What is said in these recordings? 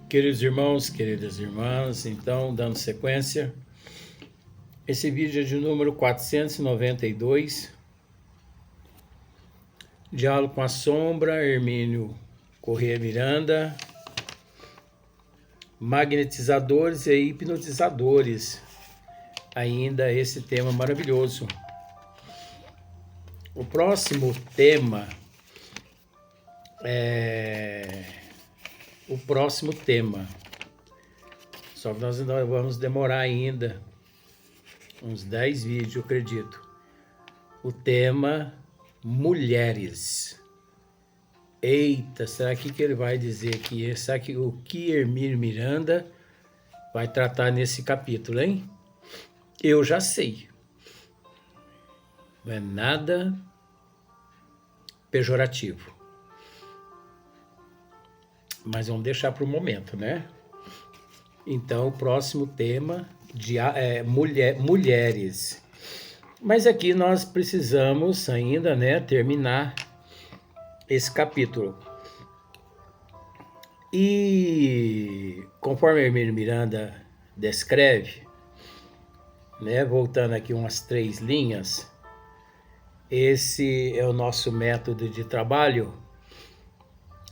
Queridos irmãos, queridas irmãs, então, dando sequência, esse vídeo é de número 492, Diálogo com a Sombra, Hermínio Corrêa Miranda, magnetizadores e hipnotizadores, ainda esse tema maravilhoso. O próximo tema só que nós vamos demorar ainda uns 10 vídeos, eu acredito. O tema mulheres. Eita, será que ele vai dizer aqui? Será que o que Hermínio Miranda vai tratar nesse capítulo, hein? Eu já sei. Não é nada pejorativo. Mas vamos deixar para o momento, né? Então, o próximo tema é mulheres. Mas aqui nós precisamos ainda, né, terminar esse capítulo. E conforme Hermínio Miranda descreve, né, voltando aqui umas 3 linhas, esse é o nosso método de trabalho.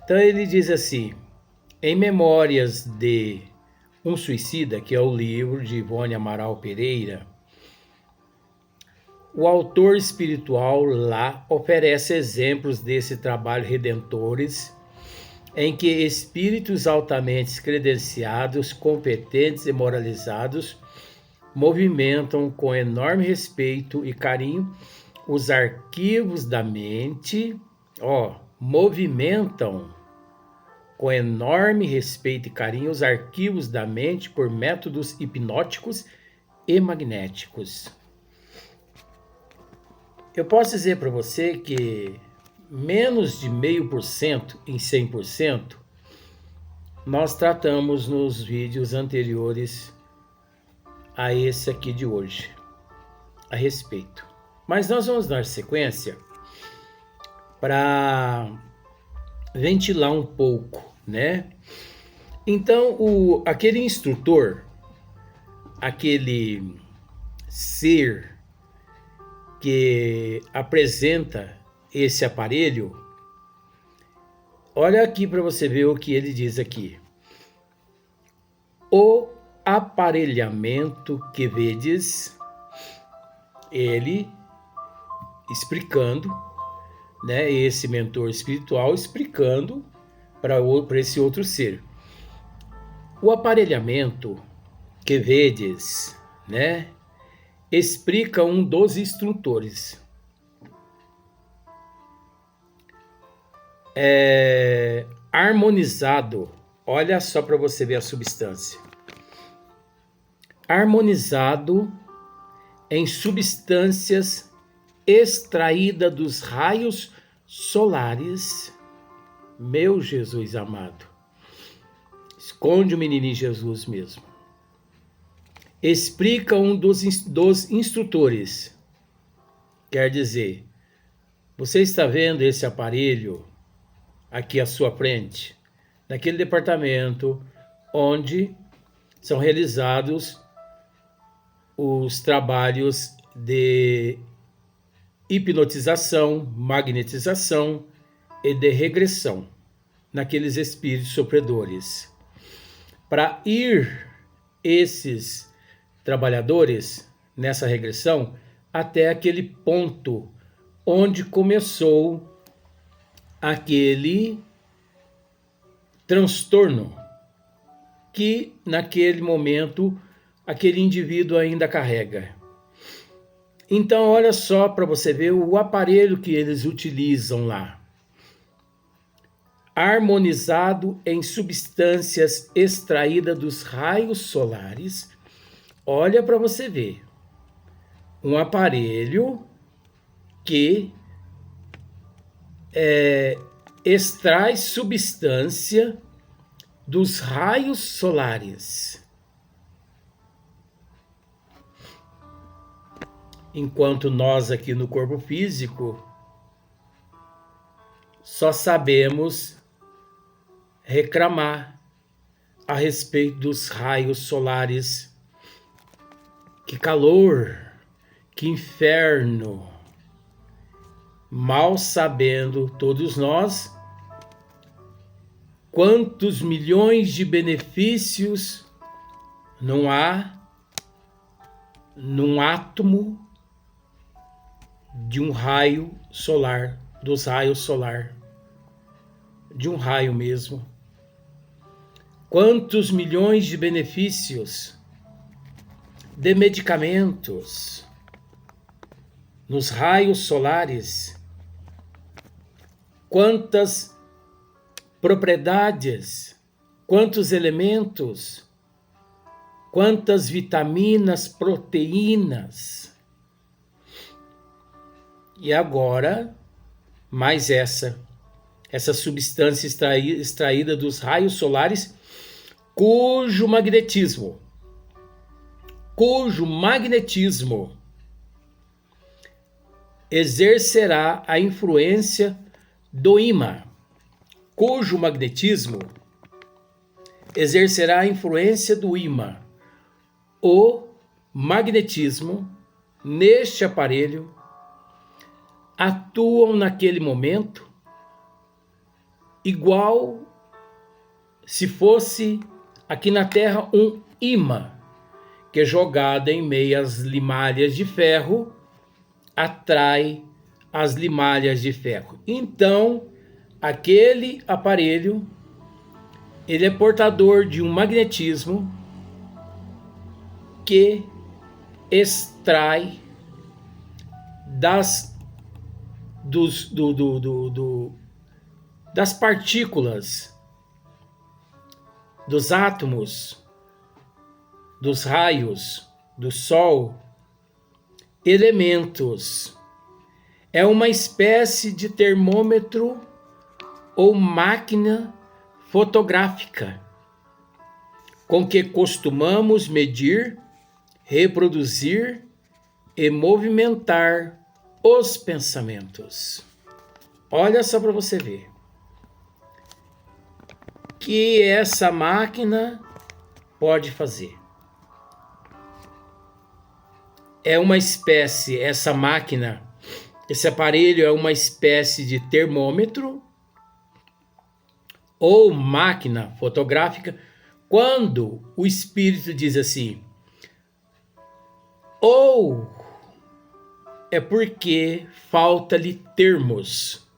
Então ele diz assim: em Memórias de um Suicida, que é o livro de Ivone Amaral Pereira, o autor espiritual lá oferece exemplos desse trabalho redentores em que espíritos altamente credenciados, competentes e moralizados movimentam com enorme respeito e carinho os arquivos da mente, movimentam com enorme respeito e carinho os arquivos da mente por métodos hipnóticos e magnéticos. Eu posso dizer para você que menos de 0,5% em 100% nós tratamos nos vídeos anteriores a esse aqui de hoje, a respeito. Mas nós vamos dar sequência para ventilar um pouco, né? Então, aquele instrutor, aquele ser que apresenta esse aparelho, olha aqui para você ver o que ele diz aqui. O aparelhamento que vedes, ele explicando, né, esse mentor espiritual explicando para esse outro ser. O aparelhamento que vedes, né, explica um dos instrutores. Harmonizado, olha só para você ver a substância. Harmonizado em substâncias extraídas dos raios solares. Meu Jesus amado, esconde o menininho Jesus mesmo. Explica um dos instrutores. Quer dizer, você está vendo esse aparelho aqui à sua frente, naquele departamento onde são realizados os trabalhos de hipnotização, magnetização e de regressão naqueles espíritos sofredores. Para ir esses trabalhadores nessa regressão até aquele ponto onde começou aquele transtorno que naquele momento aquele indivíduo ainda carrega. Então olha só para você ver o aparelho que eles utilizam lá. Harmonizado em substâncias extraídas dos raios solares. Olha para você ver, um aparelho que extrai substância dos raios solares. Enquanto nós aqui no corpo físico só sabemos reclamar, a respeito dos raios solares. Que calor, que inferno! Mal sabendo todos nós quantos milhões de benefícios não há num átomo de um raio solar, dos raios solar, de um raio mesmo. Quantos milhões de benefícios de medicamentos nos raios solares, quantas propriedades, quantos elementos, quantas vitaminas, proteínas. E agora, mais essa substância extraída dos raios solares, cujo magnetismo exercerá a influência do ímã, cujo magnetismo exercerá a influência do ímã. O magnetismo neste aparelho atuam naquele momento igual se fosse aqui na Terra um ímã que é jogado em meio às limalhas de ferro, atrai as limalhas de ferro. Então, aquele aparelho, ele é portador de um magnetismo que extrai das partículas, dos átomos, dos raios, do Sol, elementos. É uma espécie de termômetro ou máquina fotográfica com que costumamos medir, reproduzir e movimentar os pensamentos. Olha só para você ver que essa máquina pode fazer. É uma espécie, essa máquina, esse aparelho é uma espécie de termômetro ou máquina fotográfica. Quando o espírito diz assim, ou é porque falta-lhe termos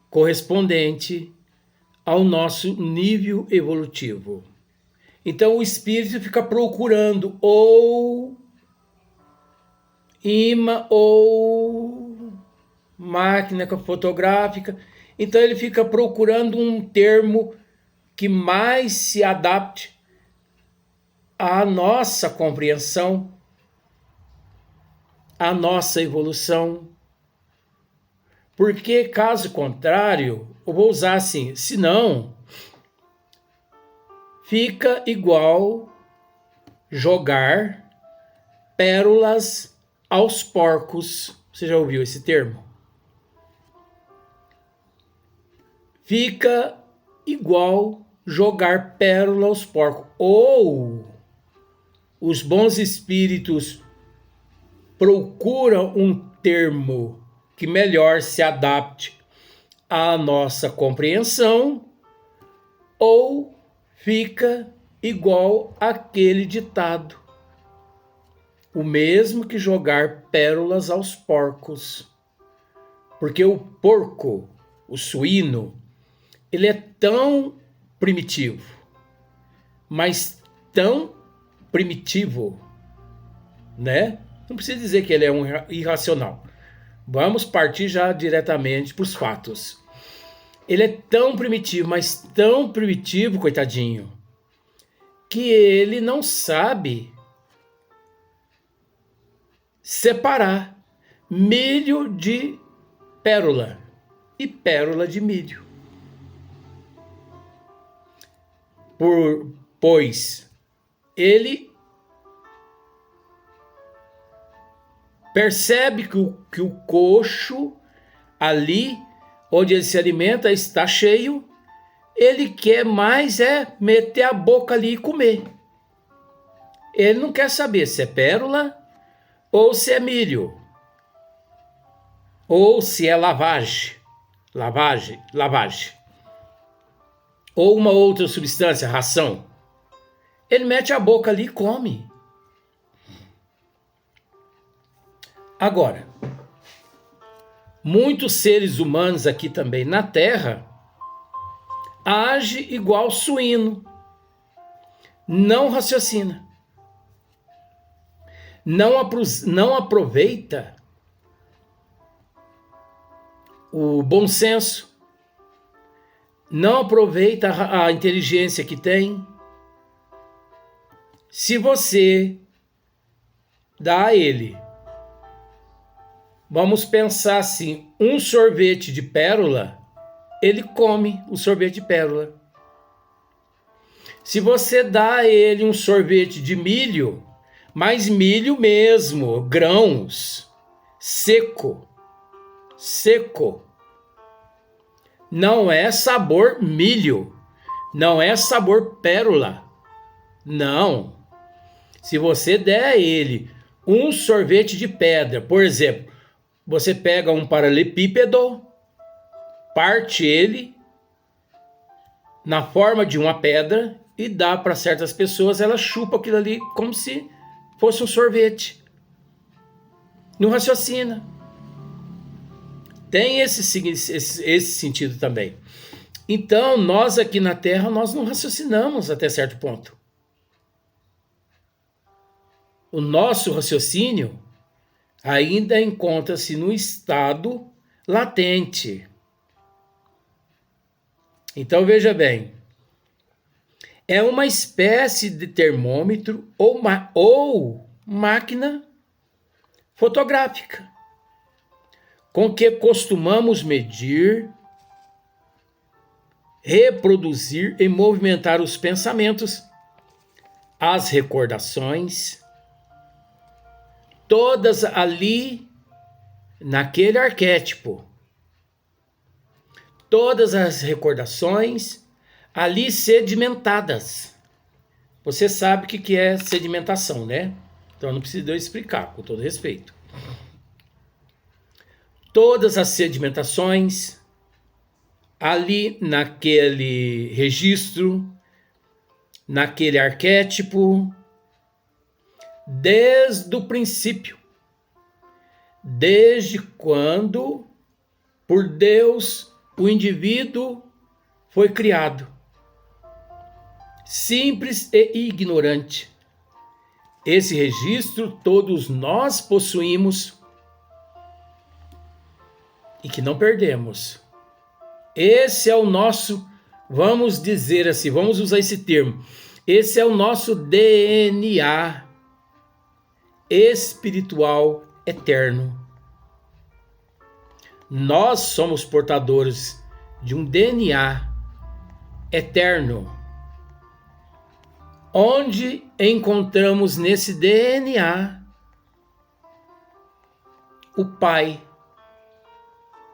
correspondente ao nosso nível evolutivo. Então o espírito fica procurando ou imã ou máquina fotográfica. Então ele fica procurando um termo que mais se adapte à nossa compreensão, à nossa evolução. Porque caso contrário, eu vou usar assim, senão fica igual jogar pérolas aos porcos. Você já ouviu esse termo? Fica igual jogar pérola aos porcos. Ou os bons espíritos procuram um termo que melhor se adapte à nossa compreensão, ou fica igual aquele ditado, o mesmo que jogar pérolas aos porcos. Porque o porco, o suíno, ele é tão primitivo, mas tão primitivo, né? Não precisa dizer que ele é um irracional. Vamos partir já diretamente para os fatos. Ele é tão primitivo, mas tão primitivo, coitadinho, que ele não sabe separar milho de pérola e pérola de milho. Pois ele percebe que o coxo ali onde ele se alimenta está cheio ele quer mais meter a boca ali e comer. Ele não quer saber se é pérola ou se é milho, ou se é lavagem, ou uma outra substância, ração. Ele mete a boca ali e come. Agora, muitos seres humanos aqui também na Terra agem igual suíno, não raciocina, não aproveita o bom senso, não aproveita a inteligência que tem. Se você dá a ele, vamos pensar assim, um sorvete de pérola, ele come o sorvete de pérola. Se você dá a ele um sorvete de milho, mas milho mesmo, grãos, seco, não é sabor milho, não é sabor pérola, não. Se você der a ele um sorvete de pedra, por exemplo, você pega um paralelepípedo, parte ele na forma de uma pedra e dá para certas pessoas, ela chupa aquilo ali como se fosse um sorvete. Não raciocina. Tem esse sentido também. Então, nós aqui na Terra, nós não raciocinamos até certo ponto. O nosso raciocínio ainda encontra-se no estado latente. Então, veja bem, é uma espécie de termômetro ou máquina fotográfica com que costumamos medir, reproduzir e movimentar os pensamentos, as recordações, todas ali naquele arquétipo. Todas as recordações ali sedimentadas. Você sabe o que é sedimentação, né? Então não precisa eu explicar, com todo respeito. Todas as sedimentações ali naquele registro, naquele arquétipo, desde o princípio, desde quando, por Deus, o indivíduo foi criado, simples e ignorante. Esse registro todos nós possuímos e que não perdemos. Esse é o nosso, vamos dizer assim, vamos usar esse termo, esse é o nosso DNA espiritual eterno. Nós somos portadores de um DNA eterno, onde encontramos nesse DNA o Pai,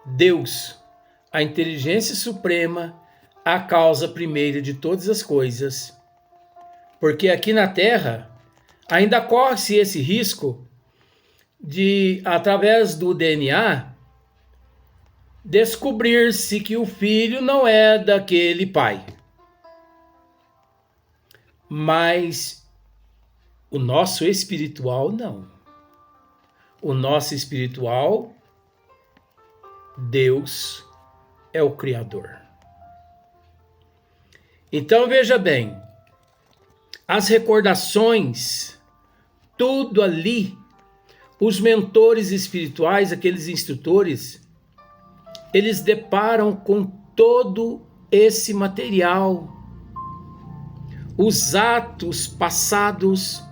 Deus, a inteligência suprema, a causa primeira de todas as coisas. Porque aqui na Terra ainda corre-se esse risco de, através do DNA, descobrir-se que o filho não é daquele pai. Mas o nosso espiritual não. O nosso espiritual, Deus é o Criador. Então veja bem, as recordações, tudo ali, os mentores espirituais, aqueles instrutores, eles deparam com todo esse material. Os atos passados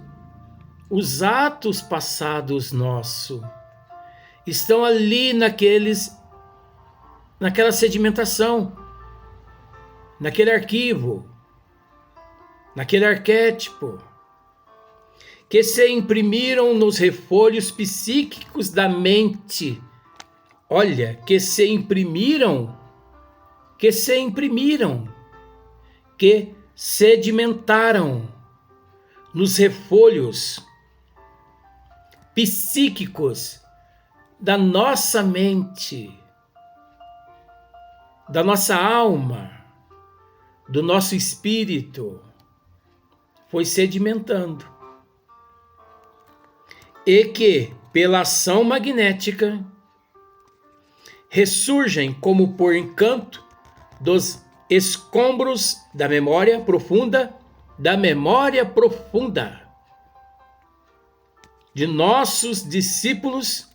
nossos estão ali naquela sedimentação, naquele arquivo, naquele arquétipo, que se imprimiram nos refolhos psíquicos da mente. Olha, que se imprimiram que sedimentaram nos refolhos psíquicos da nossa mente, da nossa alma, do nosso espírito, foi sedimentando. E que, pela ação magnética, ressurgem como por encanto dos escombros da memória profunda, de nossos discípulos,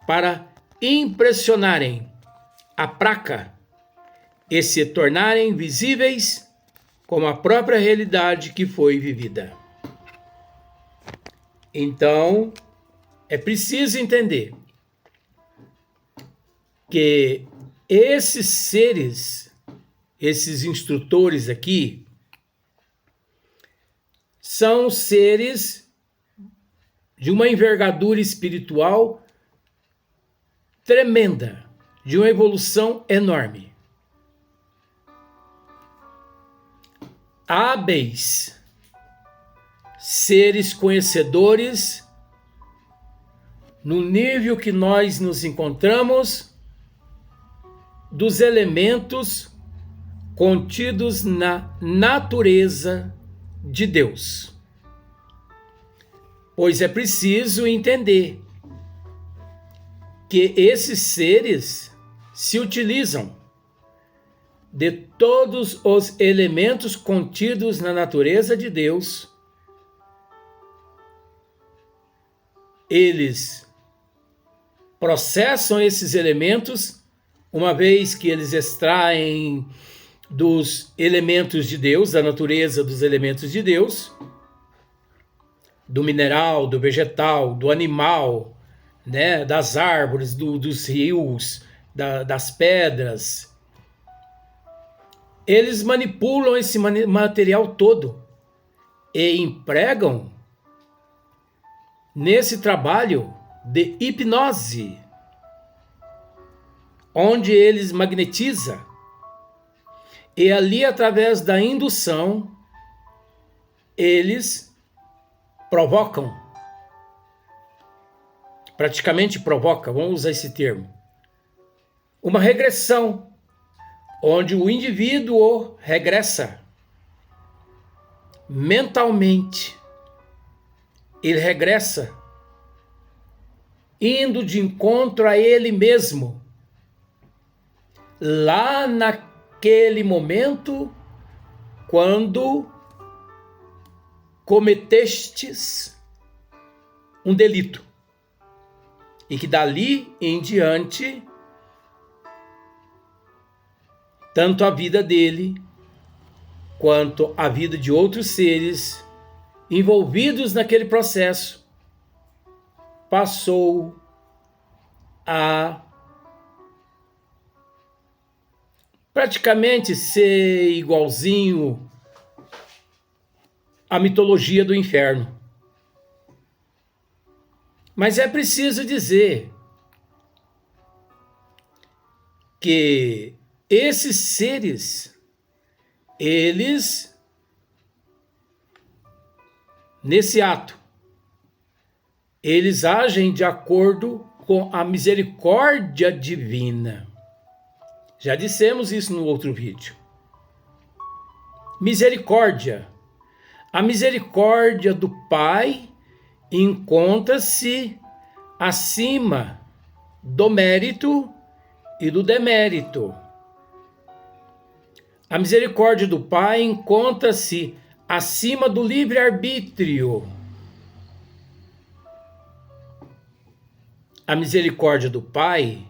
para impressionarem a praca e se tornarem visíveis como a própria realidade que foi vivida. Então, é preciso entender que esses seres, esses instrutores aqui, são seres de uma envergadura espiritual tremenda, de uma evolução enorme. Hábeis, seres conhecedores, no nível que nós nos encontramos, dos elementos contidos na natureza de Deus. Pois é preciso entender que esses seres se utilizam de todos os elementos contidos na natureza de Deus. Eles processam esses elementos, uma vez que eles extraem dos elementos de Deus, da natureza dos elementos de Deus, do mineral, do vegetal, do animal, né, das árvores, dos rios, das pedras. Eles manipulam esse material todo e empregam nesse trabalho de hipnose, onde eles magnetizam e ali, através da indução, eles provocam, praticamente provocam, vamos usar esse termo, uma regressão, onde o indivíduo regressa mentalmente. Ele regressa indo de encontro a ele mesmo, lá naquele momento quando cometestes um delito, e que dali em diante tanto a vida dele quanto a vida de outros seres envolvidos naquele processo passou a praticamente ser igualzinho à mitologia do inferno. Mas é preciso dizer que esses seres, eles, nesse ato, eles agem de acordo com a misericórdia divina. Já dissemos isso no outro vídeo. Misericórdia. A misericórdia do Pai encontra-se acima do mérito e do demérito. A misericórdia do Pai encontra-se acima do livre-arbítrio. A misericórdia do Pai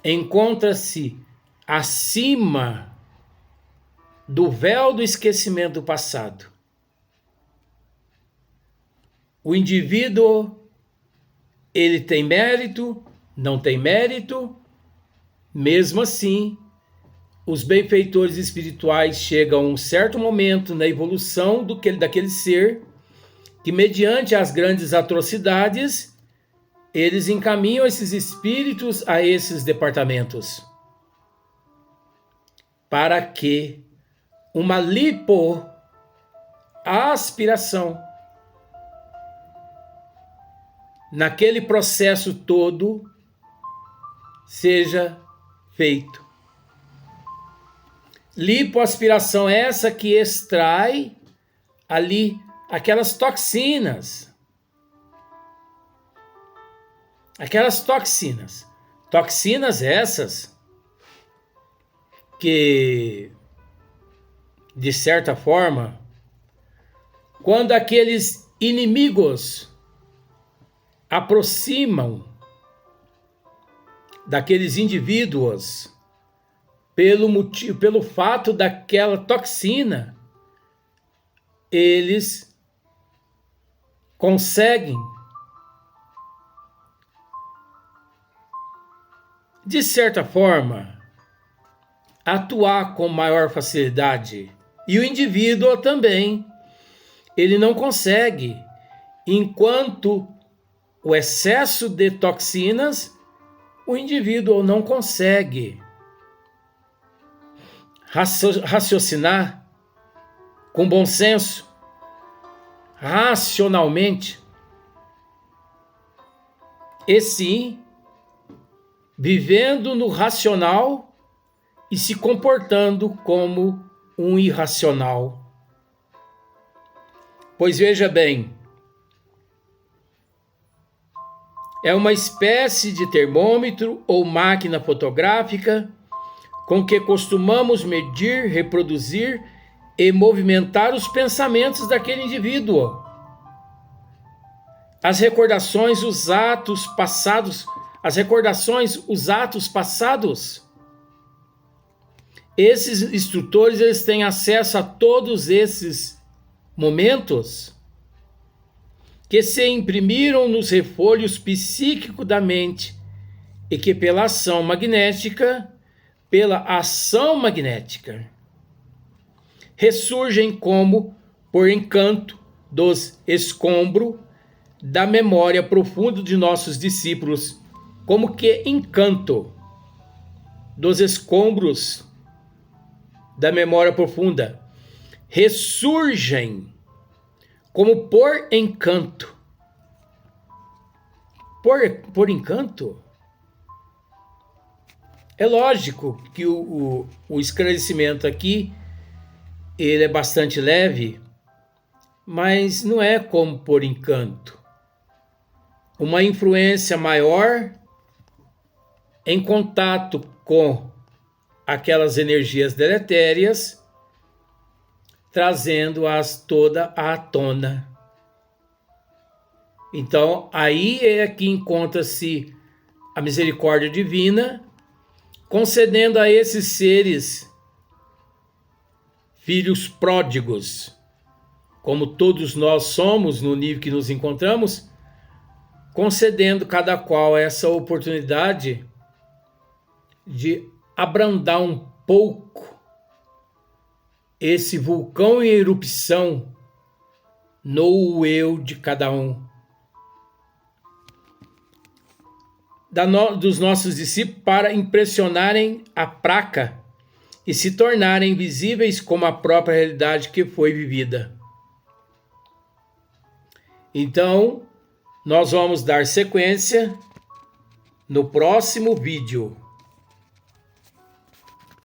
encontra-se acima do véu do esquecimento do passado. O indivíduo, ele tem mérito, não tem mérito, mesmo assim, os benfeitores espirituais chegam a um certo momento na evolução daquele ser, que mediante as grandes atrocidades, eles encaminham esses espíritos a esses departamentos, para que uma lipoaspiração. Naquele processo todo seja feito. Lipoaspiração é essa que extrai ali aquelas toxinas. Aquelas toxinas. Toxinas essas que, de certa forma, quando aqueles inimigos aproximam daqueles indivíduos pelo fato daquela toxina, eles conseguem, de certa forma, atuar com maior facilidade. E o indivíduo também, ele não consegue, enquanto o excesso de toxinas, o indivíduo não consegue raciocinar com bom senso, racionalmente, e sim vivendo no racional e se comportando como um irracional. Pois veja bem, é uma espécie de termômetro ou máquina fotográfica com que costumamos medir, reproduzir e movimentar os pensamentos daquele indivíduo. As recordações, os atos passados. Esses instrutores, eles têm acesso a todos esses momentos que se imprimiram nos refolhos psíquicos da mente e que pela ação magnética, ressurgem como por encanto dos escombros da memória profunda de nossos discípulos, como que encanto dos escombros da memória profunda, ressurgem como por encanto. Por encanto? É lógico que o esclarecimento aqui, ele é bastante leve, mas não é como por encanto. Uma influência maior em contato com aquelas energias deletérias, trazendo-as toda à tona. Então, aí é que encontra-se a misericórdia divina, concedendo a esses seres, filhos pródigos, como todos nós somos no nível que nos encontramos, concedendo cada qual essa oportunidade de abrandar um pouco esse vulcão em erupção no eu de cada um. Dos nossos discípulos, para impressionarem a praca e se tornarem visíveis como a própria realidade que foi vivida. Então, nós vamos dar sequência no próximo vídeo.